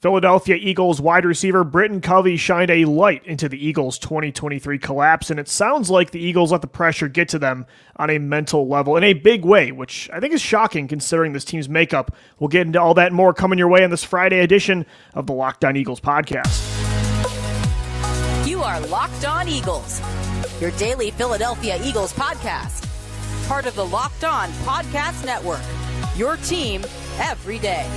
Philadelphia Eagles wide receiver Britton Covey shined a light into the Eagles' 2023 collapse, and it sounds like the Eagles let the pressure get to them on a mental level in a big way, which I think is shocking considering this team's makeup. We'll get into all that and more coming your way on this Friday edition of the Locked On Eagles podcast. You are Locked On Eagles, your daily Philadelphia Eagles podcast. Part of the Locked On Podcast Network, your team every day.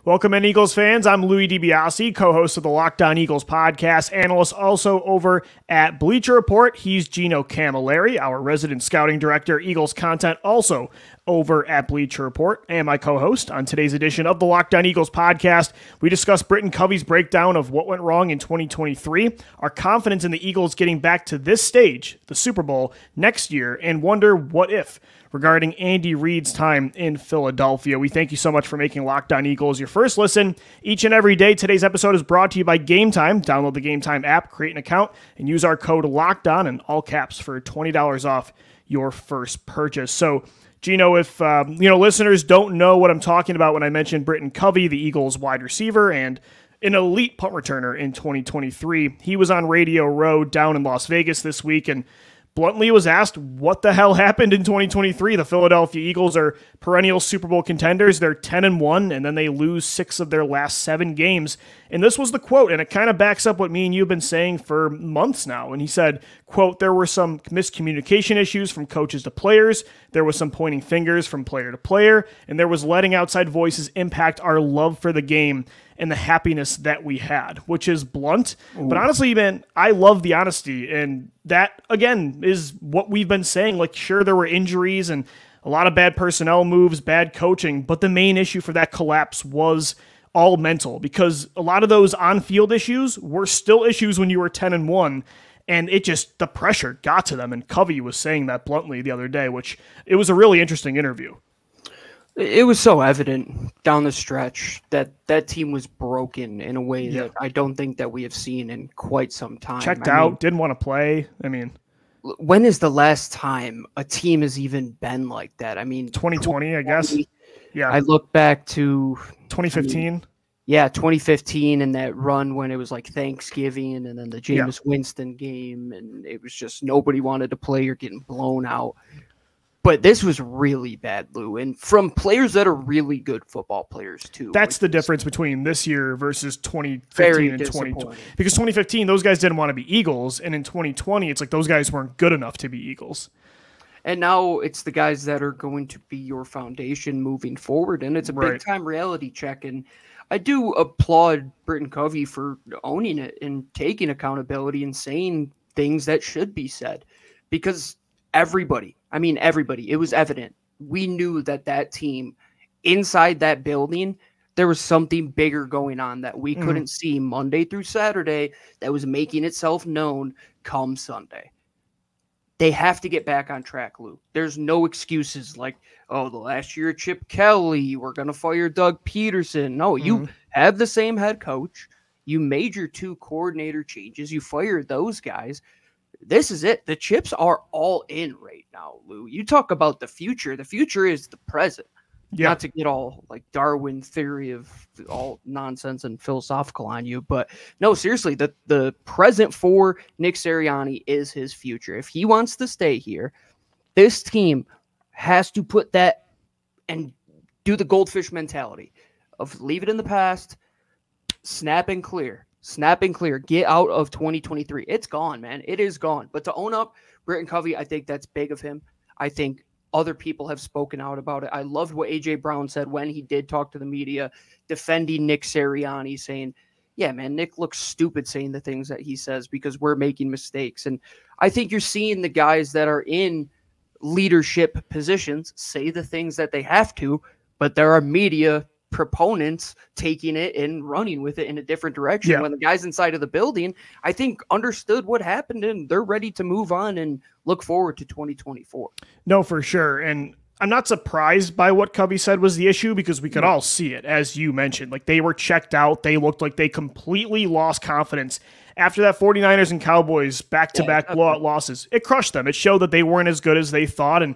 Welcome in, Eagles fans. I'm Louis DiBiase, co-host of the Locked On Eagles podcast, analyst also over at Bleacher Report. He's Gino Camilleri, our resident scouting director, Eagles content also over at Bleacher Report, and my co-host. On today's edition of the Locked On Eagles podcast, we discuss Britton Covey's breakdown of what went wrong in 2023, our confidence in the Eagles getting back to this stage, the Super Bowl, next year, and wonder what if regarding Andy Reid's time in Philadelphia. We thank you so much for making Locked On Eagles your first listen each and every day. Today's episode is brought to you by Game Time. Download the Game Time app, create an account, and use our code LOCKEDON in all caps for $20 off your first purchase. So, Gino, if listeners don't know what I'm talking about when I mentioned Britton Covey, the Eagles wide receiver and an elite punt returner in 2023, he was on Radio Row down in Las Vegas this week and bluntly was asked what the hell happened in 2023. The Philadelphia Eagles are perennial Super Bowl contenders. They're 10-1, and then they lose 6 of their last 7 games. And this was the quote, and it kind of backs up what me and you have been saying for months now. And he said, quote, "There were some miscommunication issues from coaches to players. There was some pointing fingers from player to player, and there was letting outside voices impact our love for the game and the happiness that we had," which is blunt. Ooh. But honestly, man, I love the honesty. And that, again, is what we've been saying. Like, sure, there were injuries and a lot of bad personnel moves, bad coaching, but the main issue for that collapse was all mental, because a lot of those on-field issues were still issues when you were 10-1. And it just, the pressure got to them. And Covey was saying that bluntly the other day, which it was a really interesting interview. It was so evident down the stretch that that team was broken in a way that I don't think that we have seen in quite some time. Checked out, didn't want to play. I mean, when is the last time a team has even been like that? I mean, 2020, I guess. Yeah. I look back to 2015. 2015 and that run when it was like Thanksgiving and then the Jameis Winston game, and it was just nobody wanted to play or getting blown out. But this was really bad, Lou, and from players that are really good football players, too. That's the difference between this year versus 2015 and 2020. Because 2015, those guys didn't want to be Eagles, and in 2020, it's like those guys weren't good enough to be Eagles. And now it's the guys that are going to be your foundation moving forward, and it's a big-time reality check. And I do applaud Britton Covey for owning it and taking accountability and saying things that should be said, because everybody, it was evident. We knew that team inside that building, there was something bigger going on that we couldn't see Monday through Saturday that was making itself known come Sunday. They have to get back on track, Lou. There's no excuses like, oh, the last year Chip Kelly, we're going to fire Doug Peterson. No, you have the same head coach. You made your 2 coordinator changes. You fired those guys. This is it. The chips are all in right now, Lou. You talk about the future. The future is the present. Yeah. Not to get all like Darwin theory of all nonsense and philosophical on you, but no, seriously, the present for Nick Sirianni is his future. If he wants to stay here, this team has to put that and do the goldfish mentality of leave it in the past, snap and clear. Snap and clear. Get out of 2023. It's gone, man. It is gone. But to own up Britton Covey, I think that's big of him. I think other people have spoken out about it. I loved what A.J. Brown said when he did talk to the media, defending Nick Sirianni, saying, yeah, man, Nick looks stupid saying the things that he says because we're making mistakes. And I think you're seeing the guys that are in leadership positions say the things that they have to, but there are media proponents taking it and running with it in a different direction. Yeah. When the guys inside of the building, I think, understood what happened and they're ready to move on and look forward to 2024. No, for sure. And I'm not surprised by what Covey said was the issue because we could all see it, as you mentioned. Like, they were checked out. They looked like they completely lost confidence after that 49ers and Cowboys back-to-back blowout losses. It crushed them. It showed that they weren't as good as they thought. And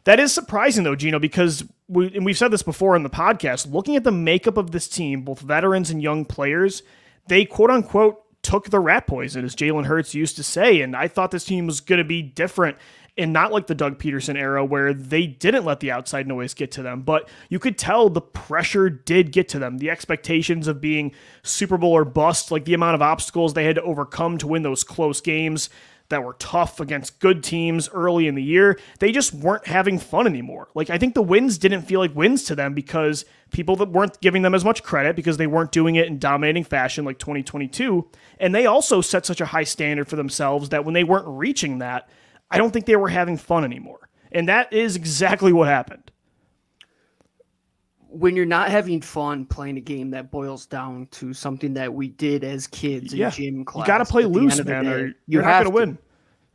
that is surprising, though, Gino, because we've said this before in the podcast, looking at the makeup of this team, both veterans and young players, they quote-unquote took the rat poison, as Jalen Hurts used to say. And I thought this team was going to be different and not like the Doug Peterson era where they didn't let the outside noise get to them. But you could tell the pressure did get to them. The expectations of being Super Bowl or bust, like the amount of obstacles they had to overcome to win those close games that were tough against good teams early in the year, they just weren't having fun anymore. Like, I think the wins didn't feel like wins to them because people that weren't giving them as much credit because they weren't doing it in dominating fashion like 2022. And they also set such a high standard for themselves that when they weren't reaching that, I don't think they were having fun anymore. And that is exactly what happened. When you're not having fun playing a game that boils down to something that we did as kids in gym class. You got to play loose, man, or you're not going to win.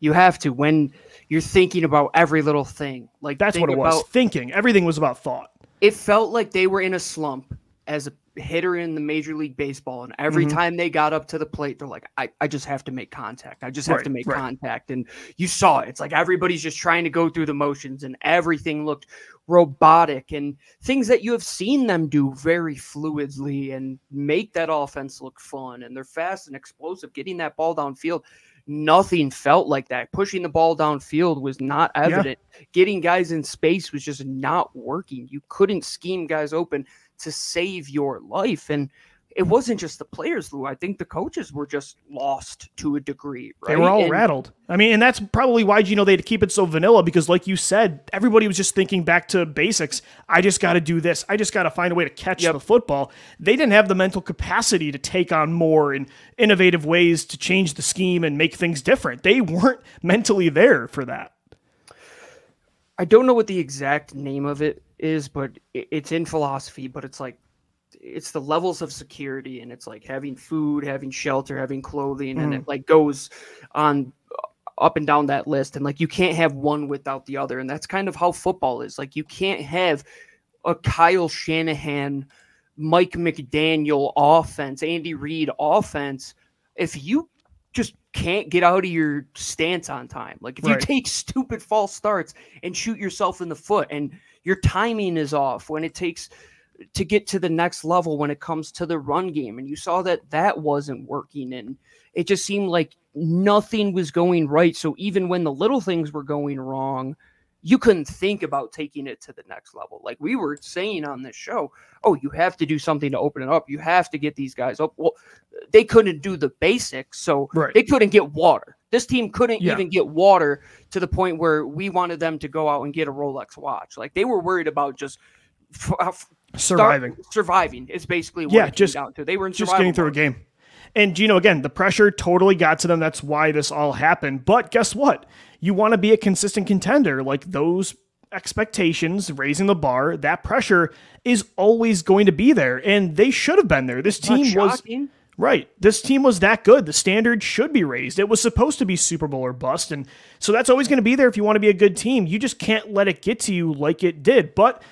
You have to when you're thinking about every little thing. Like, that's what it was. Thinking. Everything was about thought. It felt like they were in a slump as a hitter in the Major League Baseball, and every time they got up to the plate, they're like, I just have to make contact. I just have to make contact. And you saw it. It's like everybody's just trying to go through the motions, and everything looked robotic and things that you have seen them do very fluidly and make that offense look fun. And they're fast and explosive, getting that ball downfield. Nothing felt like that. Pushing the ball downfield was not evident. Getting guys in space was just not working. You couldn't scheme guys open to save your life. And it wasn't just the players, Lou. I think the coaches were just lost to a degree. Right? They were all rattled. I mean, and that's probably why, you know, they had to keep it so vanilla because, like you said, everybody was just thinking back to basics. I just got to do this. I just got to find a way to catch the football. They didn't have the mental capacity to take on more and innovative ways to change the scheme and make things different. They weren't mentally there for that. I don't know what the exact name of it is, but it's in philosophy, but it's like, it's the levels of security, and it's like having food, having shelter, having clothing, and it like goes on up and down that list. And like, you can't have one without the other. And that's kind of how football is. Like, you can't have a Kyle Shanahan, Mike McDaniel offense, Andy Reid offense if you just can't get out of your stance on time. Like, if you take stupid false starts and shoot yourself in the foot, and your timing is off when it takes to get to the next level when it comes to the run game. And you saw that that wasn't working, and it just seemed like nothing was going right. So even when the little things were going wrong, you couldn't think about taking it to the next level. Like we were saying on this show, oh, you have to do something to open it up. You have to get these guys up. Well, they couldn't do the basics, so they couldn't get water. This team couldn't even get water to the point where we wanted them to go out and get a Rolex watch. Like they were worried about just surviving is basically what it came down to. They were in just getting through a game. And Gino, again, the pressure totally got to them. That's why this all happened. But guess what? You want to be a consistent contender. Like those expectations, raising the bar, that pressure is always going to be there. And they should have been there. This team was right. This team was that good. The standard should be raised. It was supposed to be Super Bowl or bust. And so that's always going to be there if you want to be a good team. You just can't let it get to you like it did. But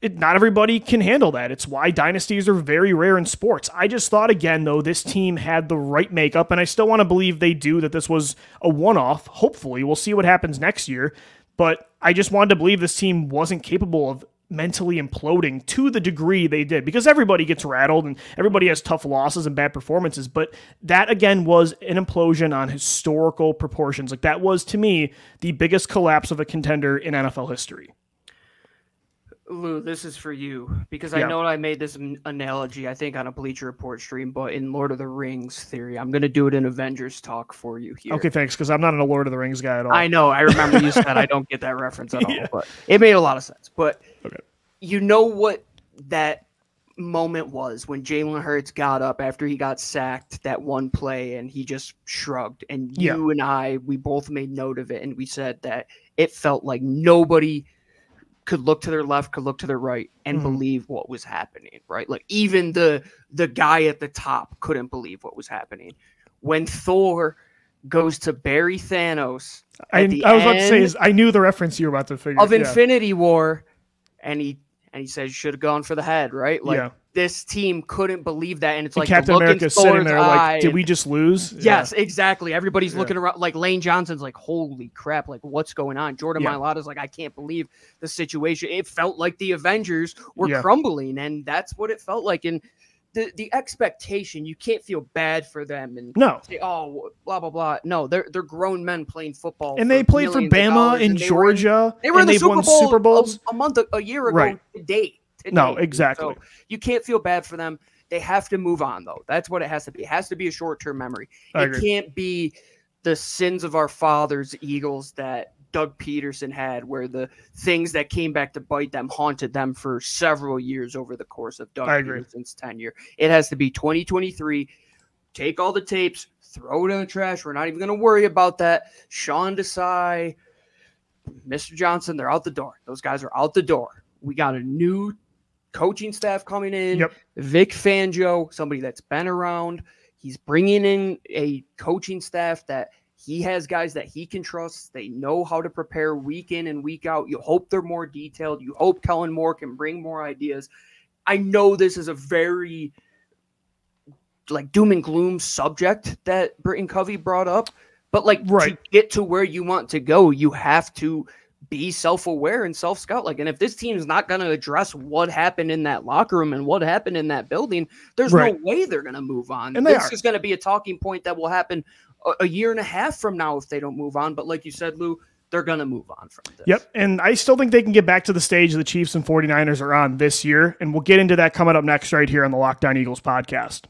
not everybody can handle that. It's why dynasties are very rare in sports. I just thought, again, though, this team had the right makeup, and I still want to believe they do, that this was a one-off. Hopefully. We'll see what happens next year. But I just wanted to believe this team wasn't capable of mentally imploding to the degree they did, because everybody gets rattled and everybody has tough losses and bad performances. But that, again, was an implosion on historical proportions. Like that was, to me, the biggest collapse of a contender in NFL history. Lou, this is for you, because I know I made this analogy, I think, on a Bleacher Report stream, but in Lord of the Rings theory, I'm going to do it in Avengers talk for you here. Okay, thanks, because I'm not a Lord of the Rings guy at all. I know, I remember you said I don't get that reference at all, but it made a lot of sense. But you know what that moment was when Jalen Hurts got up after he got sacked that one play, and he just shrugged, and you and I, we both made note of it, and we said that it felt like nobody could look to their left, could look to their right, and believe what was happening, right? Like even the guy at the top couldn't believe what was happening. When Thor goes to Barry Thanos. I was about to say, I knew the reference you were about to figure of Infinity War, and he says you should have gone for the head, right? Like this team couldn't believe that, and it's like Captain America's sitting there like, did we just lose? Yes, exactly. Everybody's looking around, like Lane Johnson's like, holy crap, like what's going on? Jordan Mailata's like, I can't believe the situation. It felt like the Avengers were crumbling, and that's what it felt like. And the expectation, you can't feel bad for them and say, oh, blah, blah, blah. No, they're grown men playing football. And they played for Bama in Georgia. They were in the Super Bowls a year ago today. No, exactly. So you can't feel bad for them. They have to move on, though. That's what it has to be. It has to be a short-term memory. It can't be the sins of our fathers, Eagles, that Doug Peterson had, where the things that came back to bite them haunted them for several years over the course of Doug Peterson's tenure. It has to be 2023. Take all the tapes, throw it in the trash. We're not even going to worry about that. Sean Desai, Mr. Johnson, they're out the door. Those guys are out the door. We got a new coaching staff coming in. Vic Fangio, somebody that's been around. He's bringing in a coaching staff that he has guys that he can trust. They know how to prepare week in and week out. You hope they're more detailed. You hope Kellen Moore can bring more ideas. I know this is a very like doom and gloom subject that Britton Covey brought up, but like to get to where you want to go, you have to be self-aware and self-scout. Like, and if this team's not going to address what happened in that locker room and what happened in that building, there's no way they're going to move on. And this is going to be a talking point that will happen a year and a half from now if they don't move on. But like you said, Lou, they're going to move on from this. And I still think they can get back to the stage the Chiefs and 49ers are on this year. And we'll get into that coming up next right here on the Locked On Eagles podcast.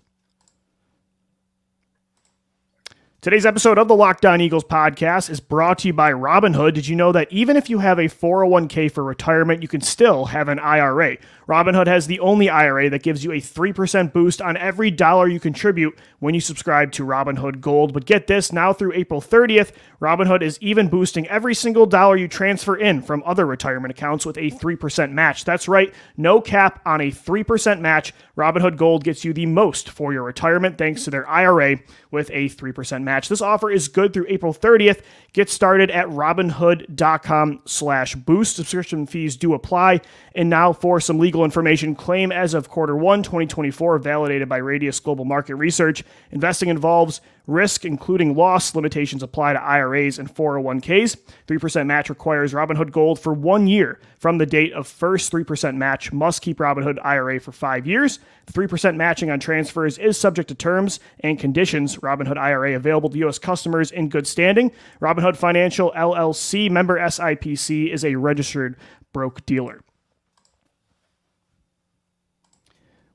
Today's episode of the Locked On Eagles podcast is brought to you by Robinhood. Did you know that even if you have a 401k for retirement, you can still have an IRA? Robinhood has the only IRA that gives you a 3% boost on every dollar you contribute when you subscribe to Robinhood Gold. But get this, now through April 30th, Robinhood is even boosting every single dollar you transfer in from other retirement accounts with a 3% match. That's right, no cap on a 3% match. Robinhood Gold gets you the most for your retirement thanks to their IRA with a 3% match. This offer is good through April 30th. Get started at Robinhood.com/boost. Subscription fees do apply. And now for some legal information. Claim as of Q1 2024, validated by Radius Global Market Research. Investing involves risk, including loss. Limitations apply to IRAs and 401ks. 3% match requires Robinhood Gold for 1 year from the date of first 3% match. Must keep Robinhood IRA for 5 years. The 3% matching on transfers is subject to terms and conditions. Robinhood IRA available to U.S. customers in good standing. Robinhood Financial LLC, member SIPC, is a registered broker-dealer.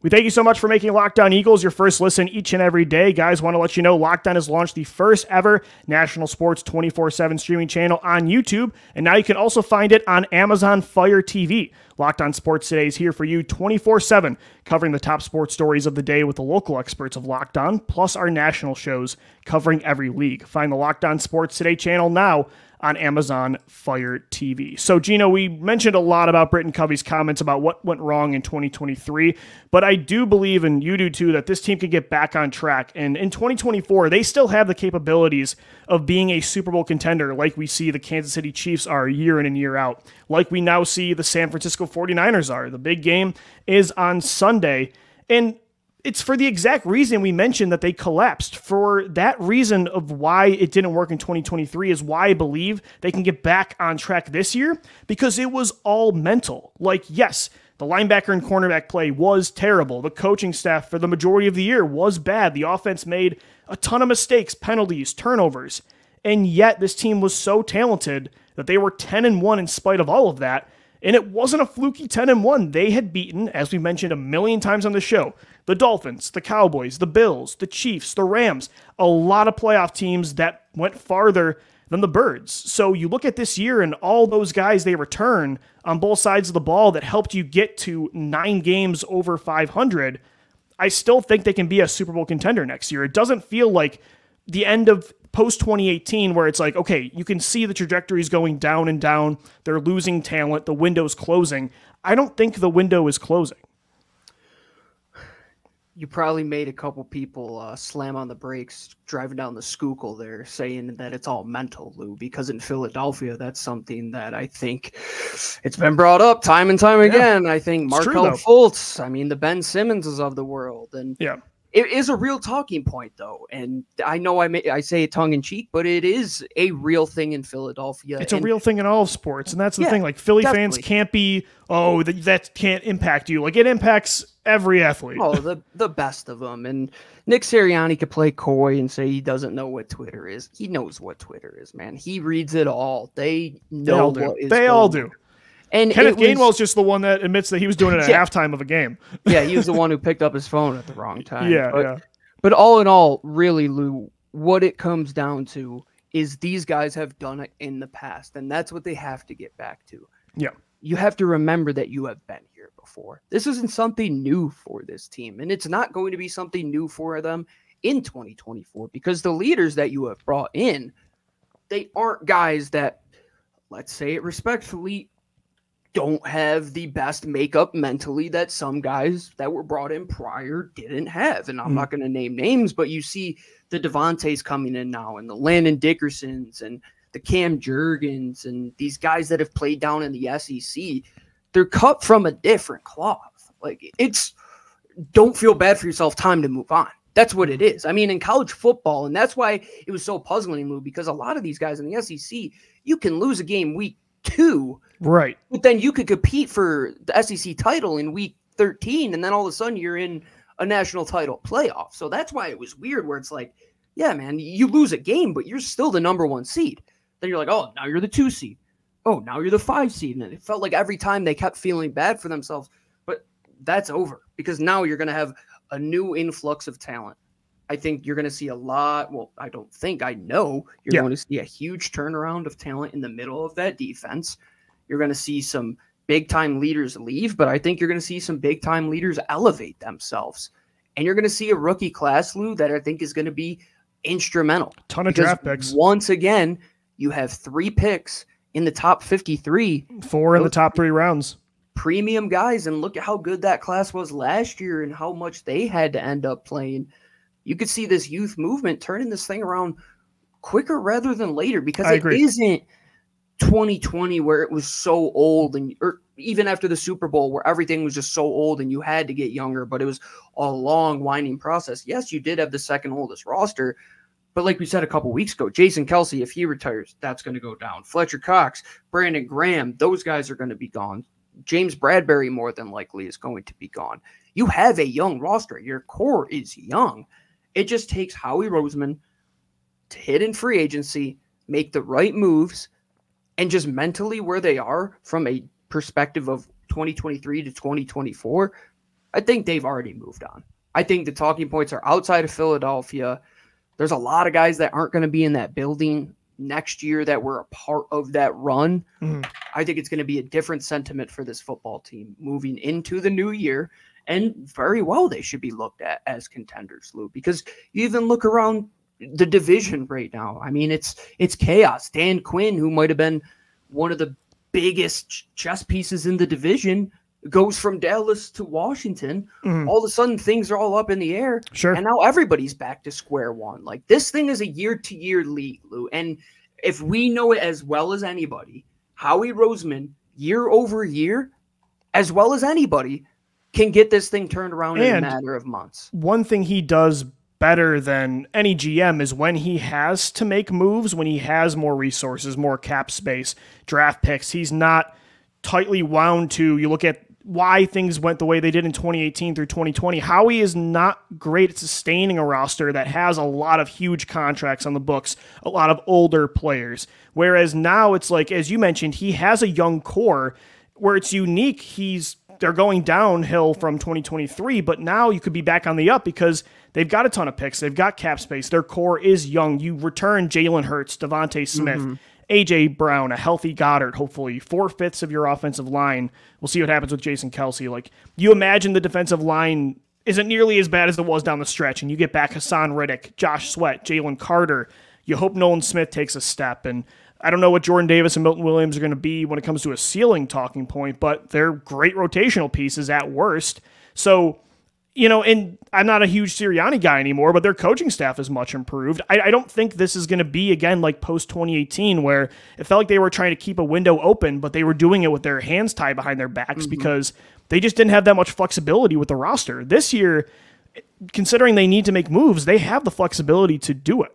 We thank you so much for making Locked On Eagles your first listen each and every day. Guys, want to let you know Locked On has launched the first ever national sports 24/7 streaming channel on YouTube, and now you can also find it on Amazon Fire TV. Locked On Sports Today is here for you 24/7, covering the top sports stories of the day with the local experts of Locked On, plus our national shows covering every league. Find the Locked On Sports Today channel now on Amazon Fire TV. So, Gino, we mentioned a lot about Britton Covey's comments about what went wrong in 2023, but I do believe, and you do too, that this team can get back on track. And in 2024, they still have the capabilities of being a Super Bowl contender like we see the Kansas City Chiefs are year in and year out, like we now see the San Francisco 49ers are. The big game is on Sunday, and it's for the exact reason we mentioned that they collapsed. For that reason of why it didn't work in 2023 is why I believe they can get back on track this year, because it was all mental. Like, yes, the linebacker and cornerback play was terrible. The coaching staff for the majority of the year was bad. The offense made a ton of mistakes, penalties, turnovers. And yet this team was so talented that they were 10-1 in spite of all of that. And it wasn't a fluky 10-1. They had beaten, as we mentioned a million times on the show, the Dolphins, the Cowboys, the Bills, the Chiefs, the Rams, a lot of playoff teams that went farther than the Birds. So you look at this year and all those guys they return on both sides of the ball that helped you get to 9 games over 500. I still think they can be a Super Bowl contender next year. It doesn't feel like the end of post-2018 where it's like, okay, you can see the trajectory is going down and down. They're losing talent. The window's closing. I don't think the window is closing. You probably made a couple people slam on the brakes driving down the Schuylkill there, saying that it's all mental, Lou, because in Philadelphia, that's something that I think it's been brought up time and time again. I think Markel Fultz, I mean, the Ben Simmonses of the world. And it is a real talking point, though. And I know I say it tongue in cheek, but it is a real thing in Philadelphia. It's a real thing in all of sports. And that's the thing. Like, Philly fans can't be, that can't impact you. Like, it impacts every athlete. Oh, the best of them. And Nick Sirianni could play coy and say he doesn't know what Twitter is. He knows what Twitter is, man. He reads it all. They know what is They all do. And Kenneth Gainwell's just the one that admits that he was doing it at halftime of a game. Yeah, he was the one who picked up his phone at the wrong time. Yeah. But all in all, really, Lou, what it comes down to is these guys have done it in the past, and that's what they have to get back to. Yeah. You have to remember that you have been here before. This isn't something new for this team, and it's not going to be something new for them in 2024 because the leaders that you have brought in, they aren't guys that, let's say it respectfully, don't have the best makeup mentally that some guys that were brought in prior didn't have. And I'm not going to name names, but you see the Devontaes coming in now and the Landon Dickersons and the Cam Jurgens and these guys that have played down in the SEC. They're cut from a different cloth. Like, it's don't feel bad for yourself, time to move on. That's what it is. I mean, in college football, and that's why it was so puzzling, Lou, because a lot of these guys in the SEC, you can lose a game week 2, right? But then you could compete for the SEC title in week 13, and then all of a sudden you're in a national title playoff. So that's why it was weird, where it's like, yeah, man, you lose a game, but you're still the number 1 seed. Then you're like, oh, now you're the 2 seed. Oh, now you're the 5 seed. And it felt like every time they kept feeling bad for themselves, but that's over because now you're going to have a new influx of talent. I think you're going to see a lot. Well, I don't think, I know you're going to see a huge turnaround of talent in the middle of that defense. You're going to see some big time leaders leave, but I think you're going to see some big time leaders elevate themselves. And you're going to see a rookie class, Lou, that I think is going to be instrumental. Ton of draft picks. Once again, you have 3 picks in the top 53. 4 in the top 3 rounds. Premium guys. And look at how good that class was last year and how much they had to end up playing. You could see this youth movement turning this thing around quicker rather than later because it isn't 2020 where it was so old or even after the Super Bowl where everything was just so old and you had to get younger, but it was a long winding process. Yes, you did have the second oldest roster, but like we said a couple weeks ago, Jason Kelce, if he retires, that's going to go down. Fletcher Cox, Brandon Graham, those guys are going to be gone. James Bradbury more than likely is going to be gone. You have a young roster. Your core is young. It just takes Howie Roseman to hit in free agency, make the right moves, and just mentally where they are from a perspective of 2023 to 2024, I think they've already moved on. I think the talking points are outside of Philadelphia. There's a lot of guys that aren't going to be in that building next year that were a part of that run. I think it's going to be a different sentiment for this football team moving into the new year. And very well, they should be looked at as contenders, Lou, because you even look around the division right now. I mean, it's chaos. Dan Quinn, who might have been one of the biggest chess pieces in the division, goes from Dallas to Washington. All of a sudden, things are all up in the air. Sure. And now everybody's back to square one. Like, this thing is a year-to-year league, Lou. And if we know it as well as anybody, Howie Roseman, year over year, as well as anybody, can get this thing turned around in a matter of months. One thing he does better than any GM is when he has to make moves, when he has more resources, more cap space, draft picks. He's not tightly wound to, you look at why things went the way they did in 2018 through 2020. Howie is not great at sustaining a roster that has a lot of huge contracts on the books, a lot of older players. Whereas now it's like, as you mentioned, he has a young core where it's unique. They're going downhill from 2023, but now you could be back on the up because they've got a ton of picks. They've got cap space. Their core is young. You return Jalen Hurts, Devontae Smith, A.J. Brown, a healthy Goddard, hopefully. 4/5 of your offensive line. We'll see what happens with Jason Kelce. Like, you imagine the defensive line isn't nearly as bad as it was down the stretch, and you get back Hassan Riddick, Josh Sweat, Jalen Carter. You hope Nolan Smith takes a step, and I don't know what Jordan Davis and Milton Williams are going to be when it comes to a ceiling talking point, but they're great rotational pieces at worst. So And I'm not a huge Sirianni guy anymore, but their coaching staff is much improved. I don't think this is going to be, again, like post 2018, where it felt like they were trying to keep a window open, but they were doing it with their hands tied behind their backs because they just didn't have that much flexibility with the roster. This year, considering they need to make moves, they have the flexibility to do it.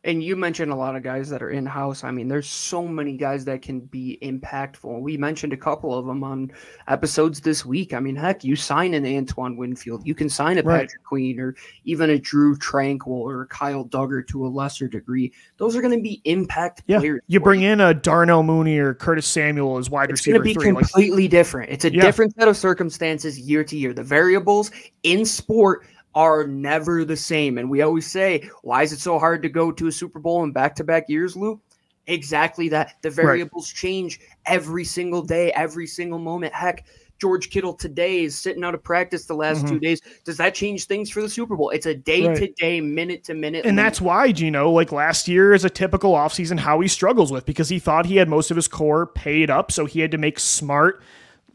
And you mentioned a lot of guys that are in-house. I mean, there's so many guys that can be impactful. We mentioned a couple of them on episodes this week. I mean, heck, you sign an Antoine Winfield. You can sign a Patrick Queen or even a Drew Tranquil or Kyle Duggar to a lesser degree. Those are going to be impact players. You bring in a Darnell Mooney or Curtis Samuel as wide receiver. It's going to be completely different. It's a different set of circumstances year to year. The variables in sport are never the same. And we always say, why is it so hard to go to a Super Bowl in back-to-back years, Lou? Exactly that. The variables change every single day, every single moment. Heck, George Kittle today is sitting out of practice the last 2 days. Does that change things for the Super Bowl? It's a day-to-day, minute-to-minute. And that's why, Gino, like last year is a typical offseason Howie struggles with, because he thought he had most of his core paid up, so he had to make smart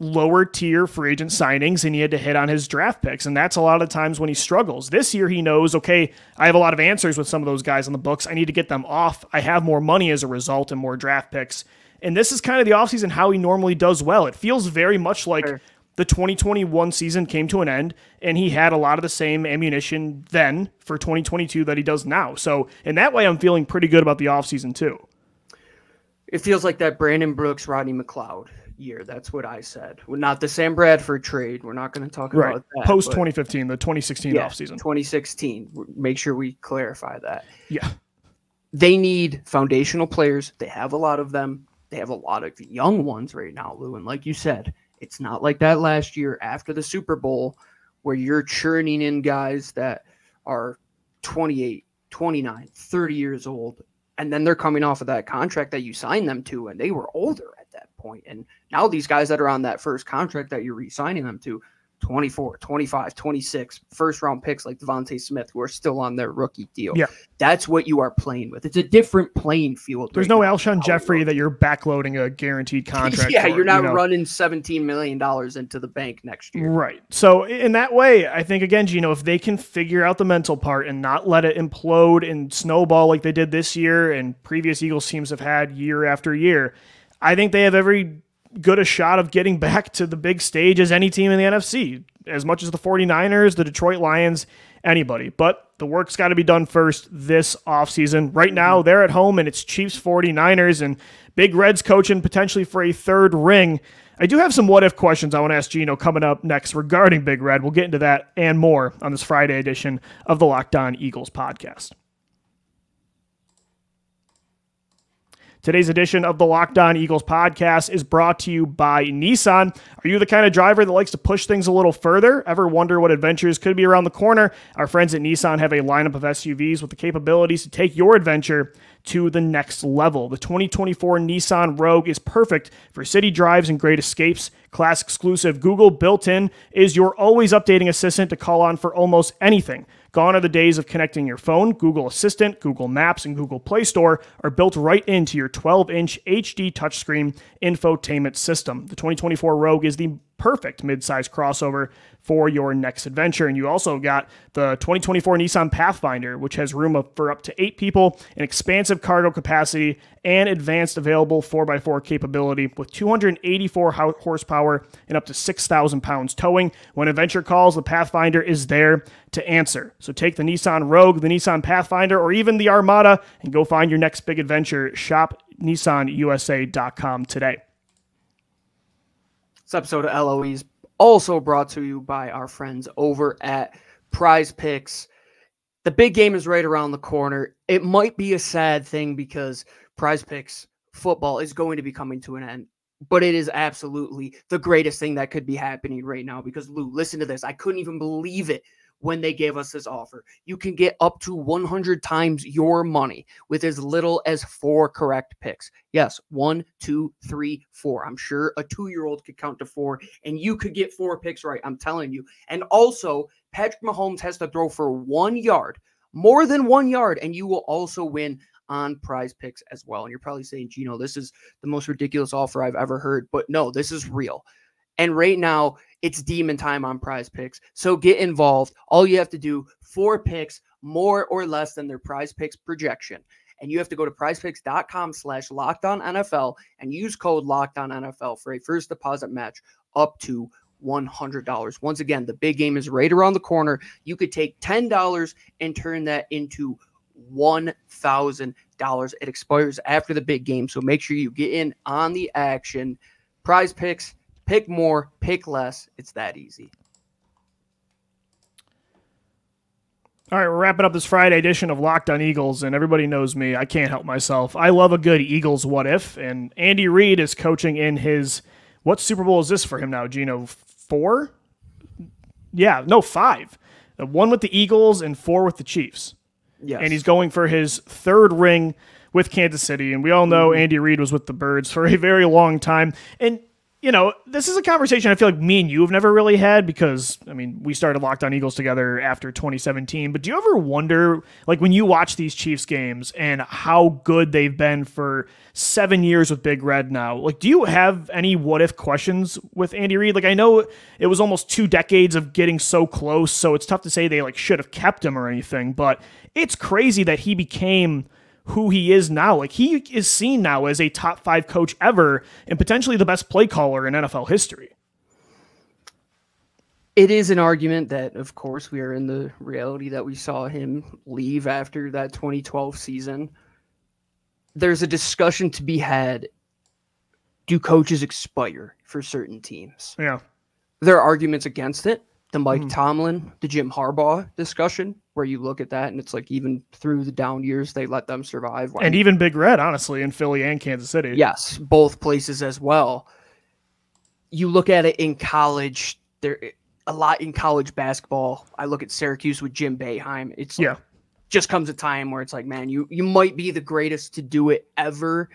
lower tier free agent signings, and he had to hit on his draft picks. And that's a lot of times when he struggles. This year he knows, okay, I have a lot of answers with some of those guys on the books. I need to get them off. I have more money as a result and more draft picks. And this is kind of the offseason how he normally does well. It feels very much like the 2021 season came to an end, and he had a lot of the same ammunition then for 2022 that he does now. So in that way, I'm feeling pretty good about the offseason too. It feels like that Brandon Brooks, Rodney McLeod year. That's what I said. Well, not the Sam Bradford trade. We're not going to talk about that. Post 2015, the 2016 offseason. 2016. Make sure we clarify that. Yeah. They need foundational players. They have a lot of them. They have a lot of young ones right now, Lou. And like you said, it's not like that last year after the Super Bowl where you're churning in guys that are 28, 29, 30 years old. And then they're coming off of that contract that you signed them to, and they were older at that point. And now these guys that are on that first contract that you're re-signing them to, 24, 25, 26, first-round picks like Devontae Smith, who are still on their rookie deal. Yeah. That's what you are playing with. It's a different playing field. There's no Alshon Jeffrey that you're backloading a guaranteed contract for, you're not running $17 million into the bank next year. Right. So in that way, I think, again, Gino, if they can figure out the mental part and not let it implode and snowball like they did this year and previous Eagles teams have had year after year, I think they have every good a shot of getting back to the big stage as any team in the NFC, as much as the 49ers, the Detroit Lions, anybody. But the work's got to be done first this offseason. Right now, they're at home, and it's Chiefs 49ers, and Big Red's coaching potentially for a third ring. I do have some what-if questions I want to ask Gino coming up next regarding Big Red. We'll get into that and more on this Friday edition of the Locked On Eagles podcast. Today's edition of the Locked On Eagles podcast is brought to you by Nissan. Are you the kind of driver that likes to push things a little further? Ever wonder what adventures could be around the corner? Our friends at Nissan have a lineup of SUVs with the capabilities to take your adventure to the next level. The 2024 Nissan Rogue is perfect for city drives and great escapes. Class exclusive Google built-in is your always updating assistant to call on for almost anything. Gone are the days of connecting your phone. Google Assistant, Google Maps, and Google Play Store are built right into your 12-inch HD touchscreen infotainment system. The 2024 Rogue is the perfect midsize crossover for your next adventure. And you also got the 2024 Nissan Pathfinder, which has room for up to 8 people, an expansive cargo capacity, and advanced available 4x4 capability with 284 horsepower and up to 6,000 pounds towing. When adventure calls, the Pathfinder is there to answer. So take the Nissan Rogue, the Nissan Pathfinder, or even the Armada and go find your next big adventure. Shop NissanUSA.com today. This episode of LOE is also brought to you by our friends over at Prize Picks. The big game is right around the corner. It might be a sad thing because Prize Picks football is going to be coming to an end, but it is absolutely the greatest thing that could be happening right now because, Lou, listen to this. I couldn't even believe it when they gave us this offer. You can get up to 100 times your money with as little as 4 correct picks. Yes, 1, 2, 3, 4. I'm sure a 2-year-old could count to 4, and you could get 4 picks right. I'm telling you. And also, Patrick Mahomes has to throw for 1 yard, more than 1 yard, and you will also win on Prize Picks as well. And you're probably saying, Gino, this is the most ridiculous offer I've ever heard. But no, this is real. And right now, it's demon time on Prize Picks. So get involved. All you have to do, 4 picks, more or less than their Prize Picks projection. And you have to go to prizepicks.com/LockedOnNFL and use code LockedOnNFL for a first deposit match up to $100. Once again, the big game is right around the corner. You could take $10 and turn that into $1,000. It expires after the big game, so make sure you get in on the action. Prize Picks, pick more, pick less. It's that easy. All right, we're wrapping up this Friday edition of Locked on Eagles, and everybody knows me. I can't help myself. I love a good Eagles what if, and Andy Reid is coaching in his, what Super Bowl is this for him now, Gino? 4? Yeah, no, 5. 1 with the Eagles and 4 with the Chiefs. Yes. And he's going for his 3rd ring with Kansas City, and we all know Andy Reid was with the Birds for a very long time. And you know, this is a conversation I feel like me and you have never really had because, I mean, we started Locked on Eagles together after 2017. But do you ever wonder, like, when you watch these Chiefs games and how good they've been for 7 years with Big Red now, like, do you have any what-if questions with Andy Reid? Like, I know it was almost 2 decades of getting so close, so it's tough to say they, like, should have kept him or anything. But it's crazy that he became who he is now. Like, he is seen now as a top 5 coach ever and potentially the best play caller in NFL history. It is an argument that, of course, we are in the reality that we saw him leave after that 2012 season. There's a discussion to be had. Do coaches expire for certain teams? Yeah. There are arguments against it. The Mike Tomlin, the Jim Harbaugh discussion, where you look at that and it's like even through the down years, they let them survive. And even Big Red, honestly, in Philly and Kansas City. Yes, both places as well. You look at it in college, there a lot in college basketball. I look at Syracuse with Jim Boeheim. It's like, just comes a time where it's like, man, you might be the greatest to do it ever,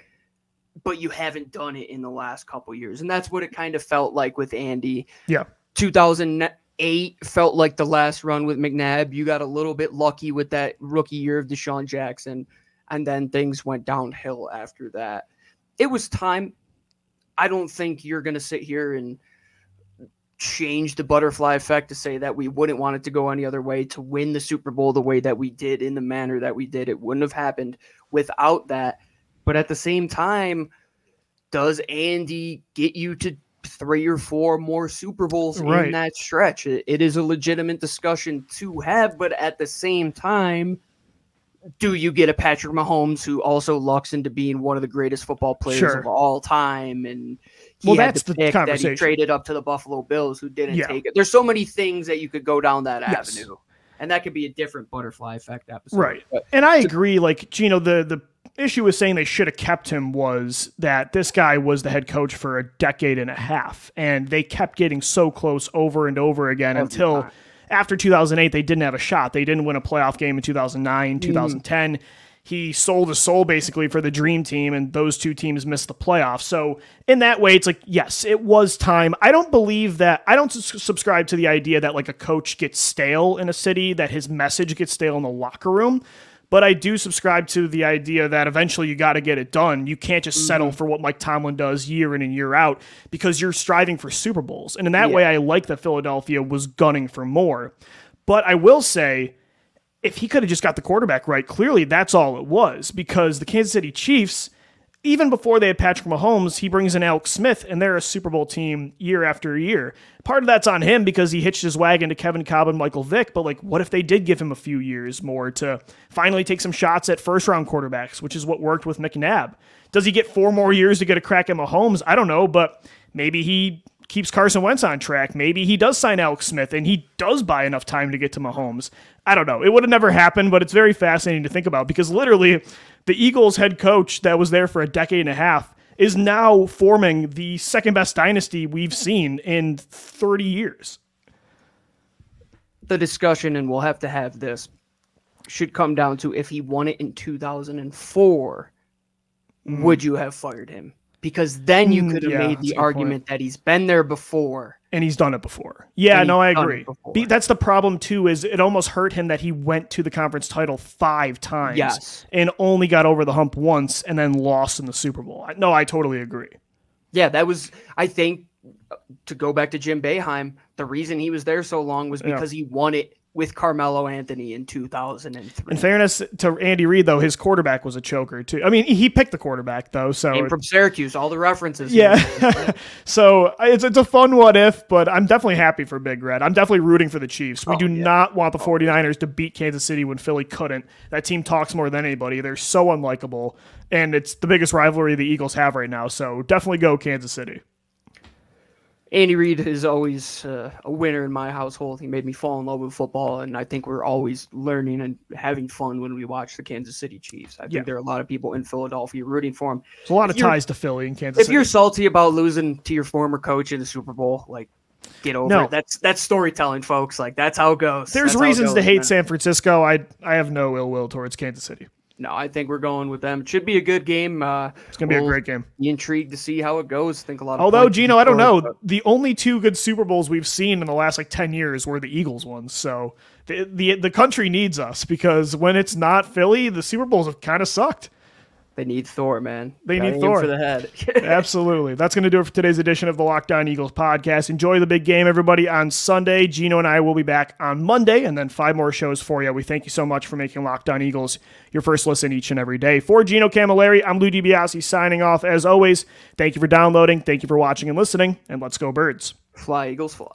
but you haven't done it in the last couple years. And that's what it kind of felt like with Andy. Yeah. 2008 felt like the last run with McNabb. You got a little bit lucky with that rookie year of Deshaun Jackson, and then things went downhill after that. It was time. I don't think you're going to sit here and change the butterfly effect to say that we wouldn't want it to go any other way to win the Super Bowl the way that we did in the manner that we did. It wouldn't have happened without that. But at the same time, does Andy get you to 3 or 4 more Super Bowls in that stretch? It is a legitimate discussion to have, but at the same time, do you get a Patrick Mahomes who also lucks into being one of the greatest football players of all time? And that's the conversation that he traded up to the Buffalo Bills who didn't take it. There's so many things that you could go down that avenue, and that could be a different butterfly effect episode. Right. But and I agree, like, Gino, the issue with saying they should have kept him was that this guy was the head coach for a decade and a half, and they kept getting so close over and over again until after 2008, they didn't have a shot. They didn't win a playoff game in 2009, 2010. He sold his soul basically for the dream team, and those 2 teams missed the playoffs. So in that way, it's like, yes, it was time. I don't believe that. I don't subscribe to the idea that like a coach gets stale in a city, that his message gets stale in the locker room. But I do subscribe to the idea that eventually you got to get it done. You can't just settle for what Mike Tomlin does year in and year out because you're striving for Super Bowls. And in that way, I like that Philadelphia was gunning for more. But I will say, if he could have just got the quarterback right, clearly that's all it was, because the Kansas City Chiefs, even before they had Patrick Mahomes, he brings in Alex Smith, and they're a Super Bowl team year after year. Part of that's on him because he hitched his wagon to Kevin Kolb and Michael Vick, but like, what if they did give him a few years more to finally take some shots at first-round quarterbacks, which is what worked with McNabb? Does he get 4 more years to get a crack at Mahomes? I don't know, but maybe he keeps Carson Wentz on track. Maybe he does sign Alex Smith, and he does buy enough time to get to Mahomes. I don't know. It would have never happened, but it's very fascinating to think about because literally the Eagles head coach that was there for a decade and a half is now forming the second best dynasty we've seen in 30 years. The discussion, and we'll have to have this, should come down to if he won it in 2004, would you have fired him? Because then you could have made the argument that he's been there before. And he's done it before. Yeah, no, I agree. That's the problem, too, is it almost hurt him that he went to the conference title 5 times and only got over the hump once and then lost in the Super Bowl. No, I totally agree. Yeah, that was, I think, to go back to Jim Boeheim, the reason he was there so long was because he won it with Carmelo Anthony in 2003. In fairness to Andy Reid, though, his quarterback was a choker, too. I mean, he picked the quarterback, though. So came from Syracuse, all the references. Yeah. So it's a fun what if, but I'm definitely happy for Big Red. I'm definitely rooting for the Chiefs. We do not want the 49ers to beat Kansas City when Philly couldn't. That team talks more than anybody. They're so unlikable, and it's the biggest rivalry the Eagles have right now. So definitely go Kansas City. Andy Reid is always a winner in my household. He made me fall in love with football, and I think we're always learning and having fun when we watch the Kansas City Chiefs. I think there are a lot of people in Philadelphia rooting for them. There's a lot of ties to Philly and Kansas City. If you're salty about losing to your former coach in the Super Bowl, like, get over it. That's storytelling, folks. Like, that's how it goes. There's reasons to hate San Francisco. I have no ill will towards Kansas City. No, I think we're going with them. It should be a good game. It's going to be a great game. Be intrigued to see how it goes. I think a lot of Although, Gino, I don't know. The only 2 good Super Bowls we've seen in the last 10 years were the Eagles ones. So the country needs us, because when it's not Philly, the Super Bowls have kind of sucked. They need Thor, man. They need Thor for the head. Absolutely. That's going to do it for today's edition of the Locked On Eagles podcast. Enjoy the big game, everybody, on Sunday. Gino and I will be back on Monday, and then 5 more shows for you. We thank you so much for making Locked On Eagles your first listen each and every day. For Gino Camilleri, I'm Lou DiBiase signing off. As always, thank you for downloading, thank you for watching and listening, and let's go Birds. Fly, Eagles, fly.